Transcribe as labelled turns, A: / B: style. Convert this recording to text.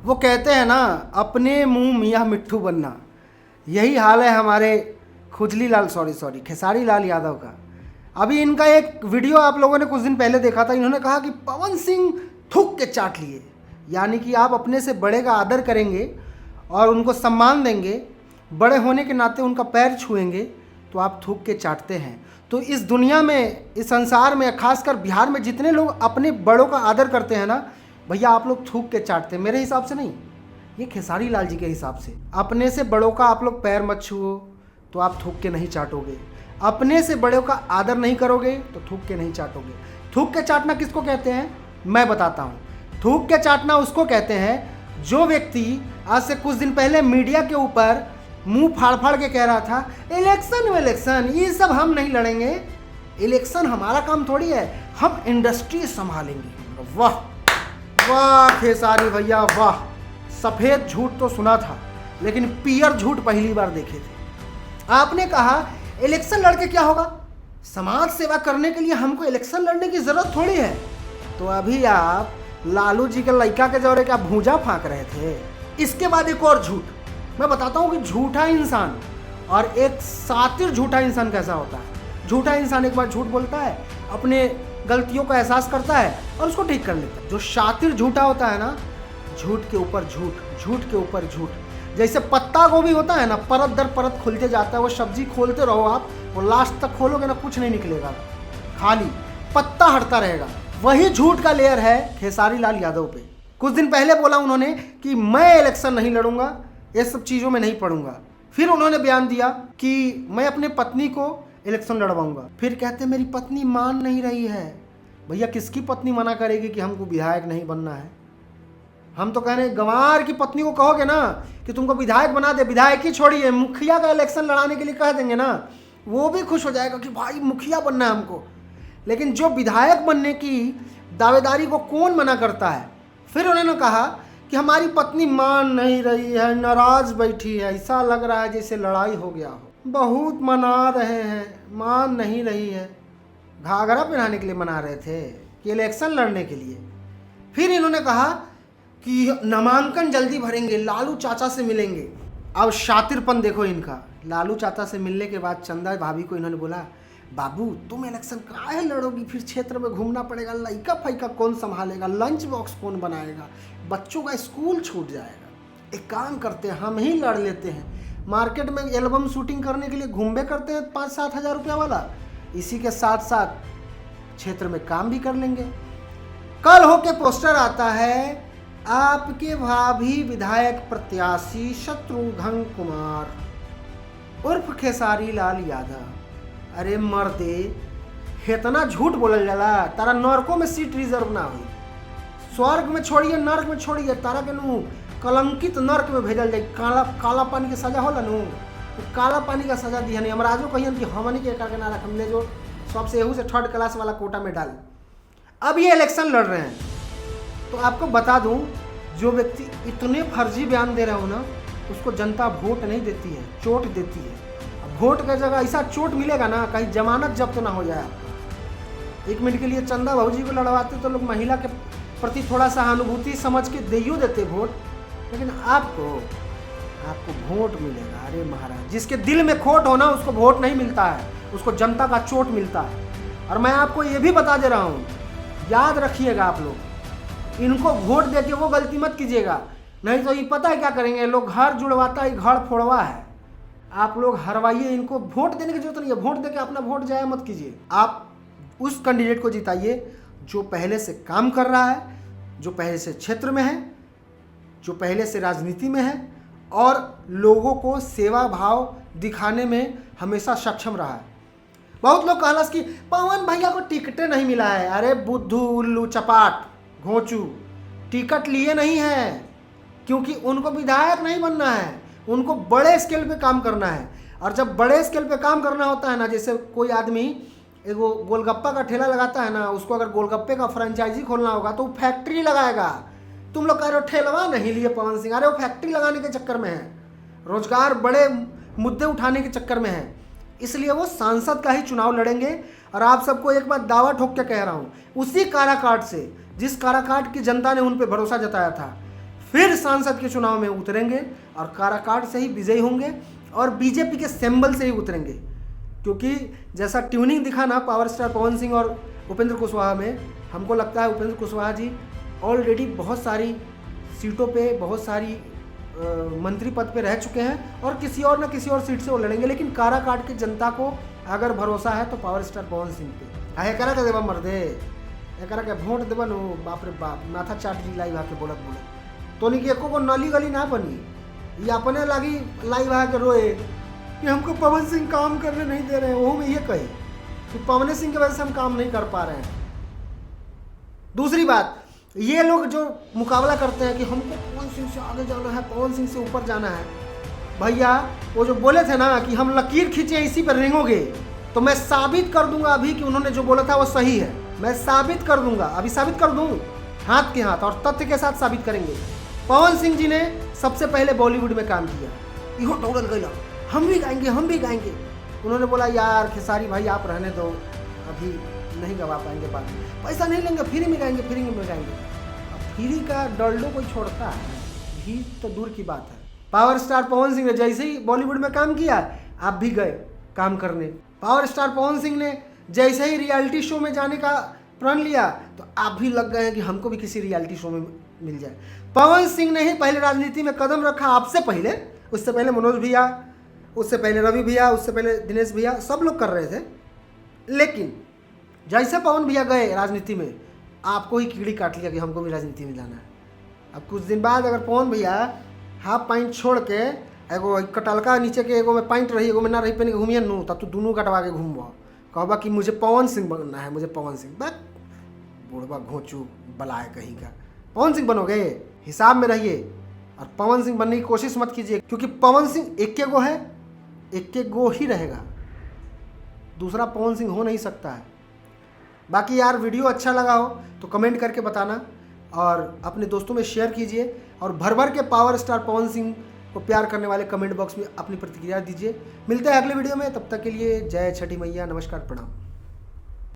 A: वो कहते हैं ना, अपने मुंह मियाँ मिट्ठू बनना। यही हाल है हमारे खेसारी लाल यादव का। अभी इनका एक वीडियो आप लोगों ने कुछ दिन पहले देखा था। इन्होंने कहा कि पवन सिंह थूक के चाट लिए, यानी कि आप अपने से बड़े का आदर करेंगे और उनको सम्मान देंगे, बड़े होने के नाते उनका पैर छुएंगे, तो आप थूक के चाटते हैं। तो इस दुनिया में, इस संसार में, खासकर बिहार में जितने लोग अपने बड़ों का आदर करते हैं ना भैया, आप लोग थूक के चाटते हैं। मेरे हिसाब से नहीं, ये खेसारी लाल जी के हिसाब से। अपने से बड़ों का आप लोग पैर मत छुओ तो आप थूक के नहीं चाटोगे। अपने से बड़ों का आदर नहीं करोगे तो थूक के नहीं चाटोगे। थूक के चाटना किसको कहते हैं मैं बताता हूँ। थूक के चाटना उसको कहते हैं जो व्यक्ति आज से कुछ दिन पहले मीडिया के ऊपर मुंह फाड़ फाड़ के कह रहा था इलेक्शन ये सब हम नहीं लड़ेंगे, इलेक्शन हमारा काम थोड़ी है, हम इंडस्ट्री संभालेंगे। वाह वाह खेसारी भैया वाह। सफ़ेद झूठ तो सुना था, लेकिन पियर झूठ पहली बार देखे थे। आपने कहा इलेक्शन लड़के क्या होगा, समाज सेवा करने के लिए हमको इलेक्शन लड़ने की ज़रूरत थोड़ी है। तो अभी आप लालू जी के लड़का के जौरे का भूजा फाँक रहे थे। इसके बाद एक और झूठ मैं बताता हूँ कि झूठा इंसान और एक सातिर झूठा इंसान कैसा होता है। झूठा इंसान एक बार झूठ बोलता है, अपने गलतियों का एहसास करता है और उसको ठीक कर लेता है। जो शातिर झूठा होता है ना, झूठ के ऊपर झूठ, झूठ के ऊपर झूठ। जैसे पत्ता गोभी होता है ना, परत दर परत खुलते जाता है। वो सब्जी खोलते रहो आप, वो लास्ट तक खोलोगे ना कुछ नहीं निकलेगा, खाली पत्ता हटता रहेगा। वही झूठ का लेयर है खेसारी लाल यादव पे। कुछ दिन पहले बोला उन्होंने कि मैं इलेक्शन नहीं लड़ूंगा, ये सब चीज़ों में नहीं पढ़ूंगा। फिर उन्होंने बयान दिया कि मैं अपने पत्नी को इलेक्शन लड़वाऊंगा। फिर कहते मेरी पत्नी मान नहीं रही है। भैया किसकी पत्नी मना करेगी कि हमको विधायक नहीं बनना है। हम तो कह रहे हैं गंवार की पत्नी को कहोगे ना कि तुमको विधायक बना दे, विधायक ही छोड़िए मुखिया का इलेक्शन लड़ाने के लिए कह देंगे ना, वो भी खुश हो जाएगा कि भाई मुखिया बनना है हमको। लेकिन जो विधायक बनने की दावेदारी को कौन मना करता है। फिर उन्होंने कहा कि हमारी पत्नी मान नहीं रही है, नाराज बैठी है, ऐसा लग रहा है जैसे लड़ाई हो गया हो। बहुत मना रहे हैं, मान नहीं रही है। घाघरा पहनाने के लिए मना रहे थे कि इलेक्शन लड़ने के लिए। फिर इन्होंने कहा कि नामांकन जल्दी भरेंगे, लालू चाचा से मिलेंगे। अब शातिरपन देखो इनका। लालू चाचा से मिलने के बाद चंदा भाभी को इन्होंने बोला बाबू तुम इलेक्शन काहे लड़ोगी, फिर क्षेत्र में घूमना पड़ेगा, लइका फैका कौन संभालेगा, लंच बॉक्स कौन बनाएगा, बच्चों का स्कूल छूट जाएगा। एक काम करते हैं हम ही लड़ लेते हैं, मार्केट में एल्बम शूटिंग करने के लिए घूमबे करते हैं 5-7 हज़ार रुपया वाला, इसी के साथ साथ क्षेत्र में काम भी कर लेंगे। कल होके पोस्टर आता है आपके भाभी विधायक प्रत्याशी शत्रुघ्न कुमार उर्फ खेसारी लाल यादव। अरे मर्दे इतना झूठ बोलल जाला, तारा नरकों में सीट रिजर्व ना हुई। स्वर्ग में छोड़िए, नर्क में छोड़िए, तारा के नू कलंकित नर्क में भेजल जाए। काला पानी के सजा होला नू, तो काला पानी का सजा दिया नहीं। हमराजो कहिए कि हमनी के करके ना रख, ले जो सबसे एहू से 3rd क्लास वाला कोटा में डाल। अब ये इलेक्शन लड़ रहे हैं, तो आपको बता दूं जो व्यक्ति इतने फर्जी बयान दे रहे हो ना, उसको जनता वोट नहीं देती है, चोट देती है। वोट की जगह ऐसा चोट मिलेगा ना, कहीं जमानत जब्त ना हो जाए आपका। 1 मिनट के लिए चंदा भाजी को लड़वाते तो लोग महिला के प्रति थोड़ा सा अनुभूति समझ के दे देते वोट, लेकिन आपको वोट मिलेगा। अरे महाराज, जिसके दिल में खोट हो ना उसको वोट नहीं मिलता है, उसको जनता का चोट मिलता है। और मैं आपको ये भी बता दे रहा हूँ, याद रखिएगा आप लोग, इनको वोट दे के वो गलती मत कीजिएगा, नहीं तो ये पता है क्या करेंगे लोग, घर जुड़वाता है घर फोड़वा है। आप लोग हरवाइए इनको, वोट देने की जरूरत नहीं है, वोट देके अपना वोट जाया मत कीजिए। आप उस कैंडिडेट को जिताइए जो पहले से काम कर रहा है, जो पहले से क्षेत्र में है, जो पहले से राजनीति में है और लोगों को सेवा भाव दिखाने में हमेशा सक्षम रहा है। बहुत लोग कहलस कि पवन भैया को टिकटें नहीं मिला है। अरे बुद्धू, उल्लू, चपाट, घोंचू, टिकट लिए नहीं है क्योंकि उनको विधायक नहीं बनना है, उनको बड़े स्केल पे काम करना है। और जब बड़े स्केल पे काम करना होता है ना, जैसे कोई आदमी एगो गोलगप्पा का ठेला लगाता है ना, उसको अगर गोलगप्पे का फ्रेंचाइजी खोलना होगा तो वो फैक्ट्री लगाएगा। तुम लोग कह रहे हो ठेलवा नहीं लिए पवन सिंह, अरे वो फैक्ट्री लगाने के चक्कर में है, रोजगार बड़े मुद्दे उठाने के चक्कर में है, इसलिए वो सांसद का ही चुनाव लड़ेंगे। और आप सबको एक बात दावा ठोक के कह रहा हूँ, उसी काराकाट से जिस काराकाट की जनता ने उन पर भरोसा जताया था, फिर सांसद के चुनाव में उतरेंगे और काराकाट से ही विजयी होंगे और बीजेपी के सिंबल से ही उतरेंगे। क्योंकि जैसा ट्यूनिंग दिखा ना पावर स्टार पवन सिंह और उपेंद्र कुशवाहा में, हमको लगता है उपेंद्र कुशवाहा जी ऑलरेडी बहुत सारी सीटों पे, बहुत सारी मंत्री पद पे रह चुके हैं और किसी और ना किसी और सीट से वो लड़ेंगे। लेकिन काराकाट की जनता को अगर भरोसा है तो पावर स्टार पवन सिंह पे है करा के देवा मर्दे, एकरा के वोट देवा नो, बाप रे बाप, माथा चाट जी लाइव आके बोलत तो नहीं कि एको को नाली गली ना बनी, ये अपने लगी लाइव आके रोए कि हमको पवन सिंह काम करने नहीं दे रहे हैं। वो में ये कहे कि पवन सिंह की वजह से हम काम नहीं कर पा रहे हैं। दूसरी बात, ये लोग जो मुकाबला करते हैं कि हमको पवन सिंह से आगे जाना है, पवन सिंह से ऊपर जाना है, भैया वो जो बोले थे ना कि हम लकीर खींचे इसी पर रेंगोगे, तो मैं साबित कर दूंगा अभी कि उन्होंने जो बोला था वो सही है। मैं साबित कर दूंगा, अभी साबित कर दूं, हाथ के हाथ और तथ्य के साथ साबित करेंगे। पवन सिंह जी ने सबसे पहले बॉलीवुड में काम किया, इहो दौड़ल गया, हम भी गाएंगे, हम भी गाएंगे। उन्होंने बोला यार खेसारी भाई आप रहने दो, अभी नहीं गवा पाएंगे, बात पैसा नहीं लेंगे, फ्री में गाएंगे, फ्री में गाएंगे। अब फ्री का डल्डो कोई छोड़ता है, भी तो दूर की बात है। पावर स्टार पवन सिंह ने जैसे ही बॉलीवुड में काम किया, आप भी गए काम करने। पावर स्टार पवन सिंह ने जैसे ही रियलिटी शो में जाने का प्रण लिया, तो आप भी लग गए हैं कि हमको भी किसी रियलिटी शो में मिल जाए। पवन सिंह ने ही पहले राजनीति में कदम रखा, आपसे पहले, उससे पहले मनोज भैया, उससे पहले रवि भैया, उससे पहले दिनेश भैया, सब लोग कर रहे थे। लेकिन जैसे पवन भैया गए राजनीति में, आपको ही कीड़ी काट लिया कि हमको भी राजनीति में जाना है। अब कुछ दिन बाद अगर पवन भैया हाफ पैंट छोड़ के एगो कटलका नीचे के एगो में पैंट रही, एगो में ना रही, पहन के घूमिए नू, तब तो दोनों कटवा के घूमबा, कहबा कि मुझे पवन सिंह बनना है, मुझे पवन सिंह। बस बुढ़वा घोंचू बलाए कहीं का, पवन सिंह बनोगे, हिसाब में रहिए और पवन सिंह बनने की कोशिश मत कीजिए। क्योंकि पवन सिंह एक गो है, एक गो ही रहेगा, दूसरा पवन सिंह हो नहीं सकता है। बाकी यार वीडियो अच्छा लगा हो तो कमेंट करके बताना और अपने दोस्तों में शेयर कीजिए और भर भर के पावर स्टार पवन सिंह को प्यार करने वाले कमेंट बॉक्स में अपनी प्रतिक्रिया दीजिए। मिलते हैं अगले वीडियो में, तब तक के लिए जय छठी मैया, नमस्कार, प्रणाम।